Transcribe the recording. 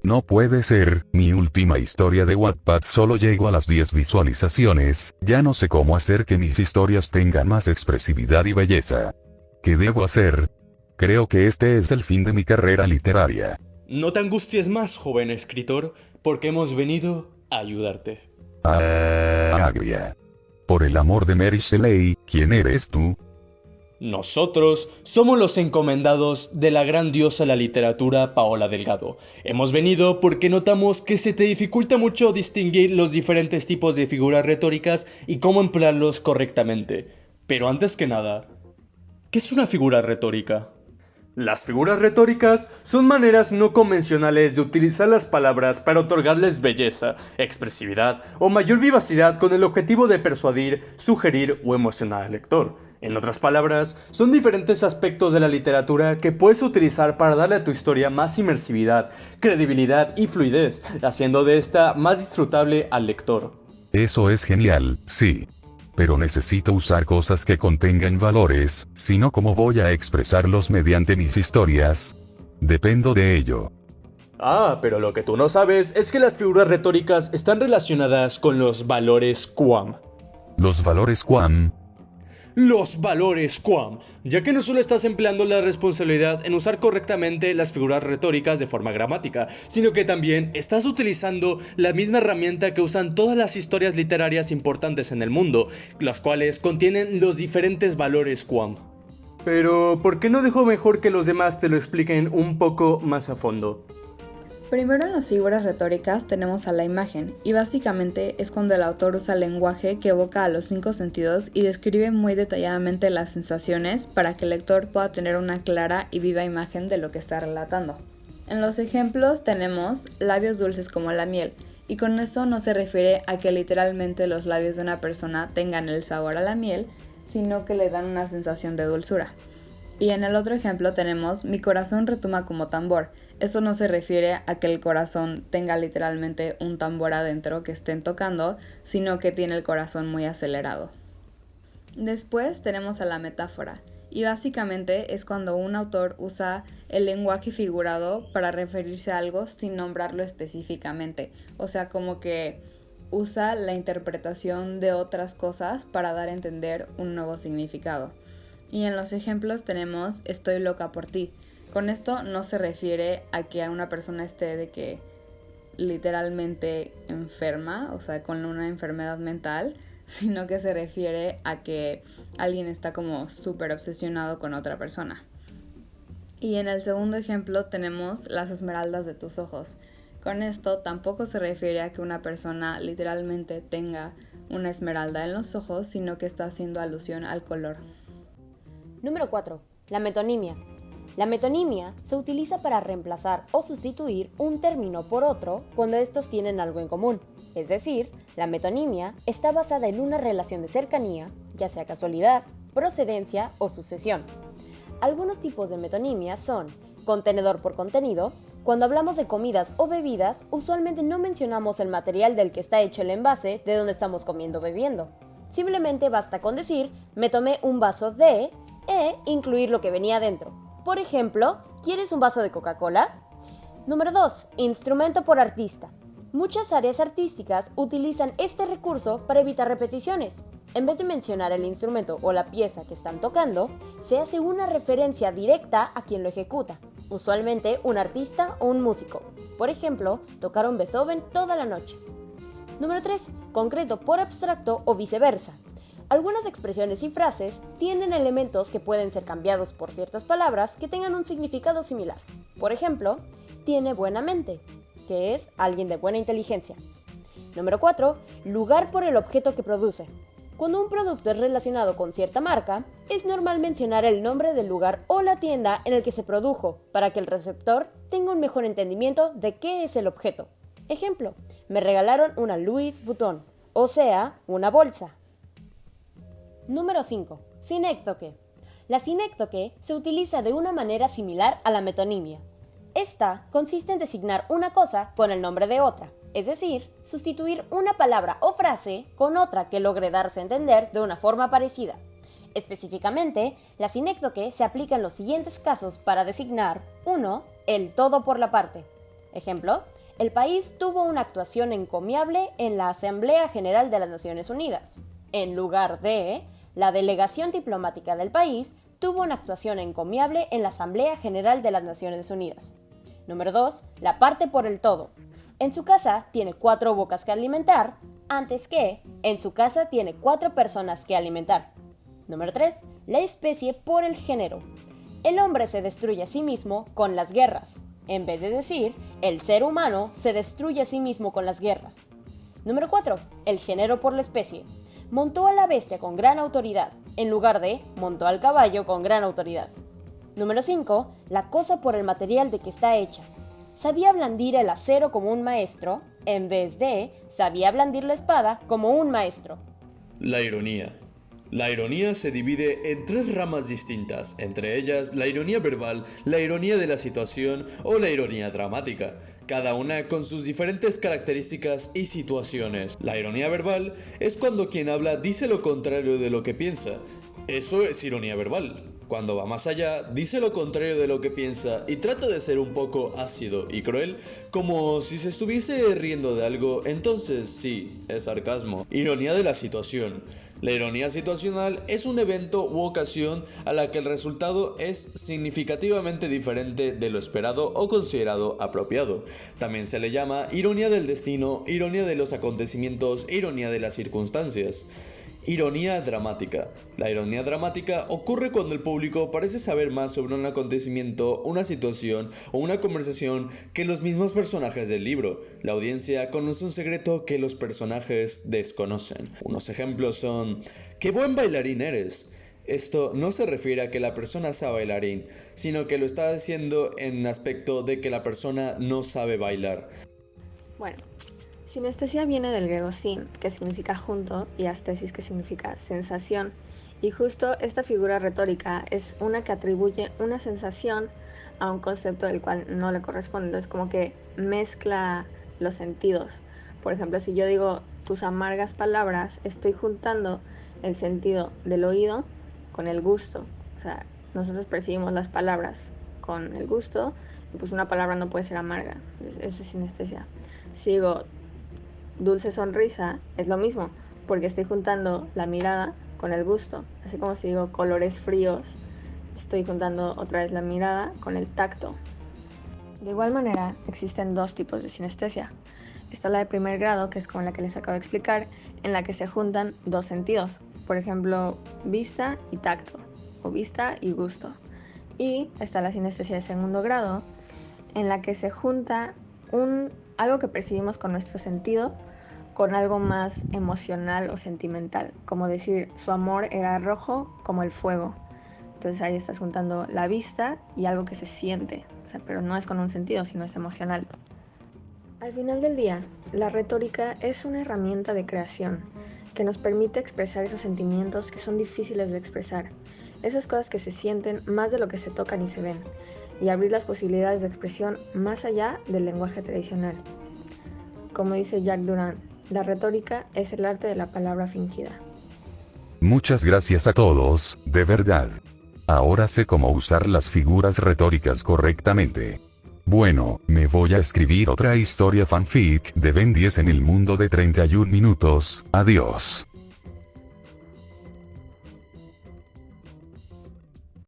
No puede ser, mi última historia de Wattpad solo llegó a las 10 visualizaciones, ya no sé cómo hacer que mis historias tengan más expresividad y belleza. ¿Qué debo hacer? Creo que este es el fin de mi carrera literaria. No te angusties más, joven escritor, porque hemos venido a ayudarte. Agria. Por el amor de Mary Shelley, ¿quién eres tú? Nosotros somos los encomendados de la gran diosa de la literatura Paola Delgado. Hemos venido porque notamos que se te dificulta mucho distinguir los diferentes tipos de figuras retóricas y cómo emplearlos correctamente. Pero antes que nada, ¿qué es una figura retórica? Las figuras retóricas son maneras no convencionales de utilizar las palabras para otorgarles belleza, expresividad o mayor vivacidad con el objetivo de persuadir, sugerir o emocionar al lector. En otras palabras, son diferentes aspectos de la literatura que puedes utilizar para darle a tu historia más inmersividad, credibilidad y fluidez, haciendo de esta más disfrutable al lector. Eso es genial, sí. Pero necesito usar cosas que contengan valores, si no, ¿cómo voy a expresarlos mediante mis historias? Dependo de ello. Pero lo que tú no sabes es que las figuras retóricas están relacionadas con los valores QAM. Los valores QAM. Los valores QAM, ya que no solo estás empleando la responsabilidad en usar correctamente las figuras retóricas de forma gramática, sino que también estás utilizando la misma herramienta que usan todas las historias literarias importantes en el mundo, las cuales contienen los diferentes valores QAM. Pero, ¿por qué no dejo mejor que los demás te lo expliquen un poco más a fondo? Primero en las figuras retóricas tenemos a la imagen, y básicamente es cuando el autor usa lenguaje que evoca a los 5 sentidos y describe muy detalladamente las sensaciones para que el lector pueda tener una clara y viva imagen de lo que está relatando. En los ejemplos tenemos labios dulces como la miel, y con esto no se refiere a que literalmente los labios de una persona tengan el sabor a la miel, sino que le dan una sensación de dulzura. Y en el otro ejemplo tenemos mi corazón retumba como tambor. Eso no se refiere a que el corazón tenga literalmente un tambor adentro que estén tocando, sino que tiene el corazón muy acelerado. Después tenemos a la metáfora, y básicamente es cuando un autor usa el lenguaje figurado para referirse a algo sin nombrarlo específicamente. O sea, como que usa la interpretación de otras cosas para dar a entender un nuevo significado. Y en los ejemplos tenemos estoy loca por ti. Con esto no se refiere a que a una persona esté de que literalmente enferma, o sea, con una enfermedad mental, sino que se refiere a que alguien está como súper obsesionado con otra persona. Y en el segundo ejemplo tenemos las esmeraldas de tus ojos. Con esto tampoco se refiere a que una persona literalmente tenga una esmeralda en los ojos, sino que está haciendo alusión al color. Número 4. La metonimia. La metonimia se utiliza para reemplazar o sustituir un término por otro cuando estos tienen algo en común. Es decir, la metonimia está basada en una relación de cercanía, ya sea casualidad, procedencia o sucesión. Algunos tipos de metonimia son contenedor por contenido. Cuando hablamos de comidas o bebidas, usualmente no mencionamos el material del que está hecho el envase de donde estamos comiendo o bebiendo. Simplemente basta con decir, me tomé un vaso de, e incluir lo que venía dentro. Por ejemplo, ¿quieres un vaso de Coca-Cola? Número 2. Instrumento por artista. Muchas áreas artísticas utilizan este recurso para evitar repeticiones. En vez de mencionar el instrumento o la pieza que están tocando, se hace una referencia directa a quien lo ejecuta, usualmente un artista o un músico. Por ejemplo, tocaron Beethoven toda la noche. Número 3. Concreto por abstracto o viceversa. Algunas expresiones y frases tienen elementos que pueden ser cambiados por ciertas palabras que tengan un significado similar. Por ejemplo, tiene buena mente, que es alguien de buena inteligencia. Número 4. Lugar por el objeto que produce. Cuando un producto es relacionado con cierta marca, es normal mencionar el nombre del lugar o la tienda en el que se produjo, para que el receptor tenga un mejor entendimiento de qué es el objeto. Ejemplo, me regalaron una Louis Vuitton, o sea, una bolsa. Número 5. Sinécdoque. La sinécdoque se utiliza de una manera similar a la metonimia. Esta consiste en designar una cosa con el nombre de otra, es decir, sustituir una palabra o frase con otra que logre darse a entender de una forma parecida. Específicamente, la sinécdoque se aplica en los siguientes casos para designar 1. El todo por la parte. Ejemplo, el país tuvo una actuación encomiable en la Asamblea General de las Naciones Unidas. En lugar de, la delegación diplomática del país tuvo una actuación encomiable en la Asamblea General de las Naciones Unidas. Número 2. La parte por el todo. En su casa tiene 4 bocas que alimentar, antes que en su casa tiene 4 personas que alimentar. Número 3. La especie por el género. El hombre se destruye a sí mismo con las guerras, en vez de decir, el ser humano se destruye a sí mismo con las guerras. Número 4. El género por la especie. Montó a la bestia con gran autoridad, en lugar de montó al caballo con gran autoridad. Número 5. La cosa por el material de que está hecha. Sabía blandir el acero como un maestro, en vez de sabía blandir la espada como un maestro. La ironía. La ironía se divide en 3 ramas distintas, entre ellas la ironía verbal, la ironía de la situación o la ironía dramática, cada una con sus diferentes características y situaciones. La ironía verbal es cuando quien habla dice lo contrario de lo que piensa. Eso es ironía verbal. Cuando va más allá, dice lo contrario de lo que piensa y trata de ser un poco ácido y cruel, como si se estuviese riendo de algo, entonces sí, es sarcasmo. Ironía de la situación. La ironía situacional es un evento u ocasión a la que el resultado es significativamente diferente de lo esperado o considerado apropiado. También se le llama ironía del destino, ironía de los acontecimientos e ironía de las circunstancias. Ironía dramática. La ironía dramática ocurre cuando el público parece saber más sobre un acontecimiento, una situación o una conversación que los mismos personajes del libro. La audiencia conoce un secreto que los personajes desconocen. Unos ejemplos son: ¡qué buen bailarín eres! Esto no se refiere a que la persona sea bailarín, sino que lo está diciendo en aspecto de que la persona no sabe bailar. Bueno, sinestesia viene del griego sin, que significa junto, y astesis, que significa sensación. Y justo esta figura retórica es una que atribuye una sensación a un concepto del cual no le corresponde. Es como que mezcla los sentidos. Por ejemplo, si yo digo tus amargas palabras, estoy juntando el sentido del oído con el gusto. O sea, nosotros percibimos las palabras con el gusto, y pues una palabra no puede ser amarga. Eso es sinestesia. Si digo dulce sonrisa, es lo mismo, porque estoy juntando la mirada con el gusto. Así como si digo colores fríos, estoy juntando otra vez la mirada con el tacto. De igual manera, existen 2 tipos de sinestesia. Está la de primer grado, que es como la que les acabo de explicar, en la que se juntan 2 sentidos. Por ejemplo, vista y tacto, o vista y gusto. Y está la sinestesia de segundo grado, en la que se junta algo que percibimos con nuestro sentido con algo más emocional o sentimental, como decir su amor era rojo como el fuego. Entonces ahí estás juntando la vista y algo que se siente, o sea, pero no es con un sentido, sino es emocional. Al final del día, la retórica es una herramienta de creación que nos permite expresar esos sentimientos que son difíciles de expresar, esas cosas que se sienten más de lo que se tocan y se ven, y abrir las posibilidades de expresión más allá del lenguaje tradicional. Como dice Jack Durant, la retórica es el arte de la palabra fingida. Muchas gracias a todos, de verdad. Ahora sé cómo usar las figuras retóricas correctamente. Bueno, me voy a escribir otra historia fanfic de Ben 10 en el mundo de 31 minutos. Adiós.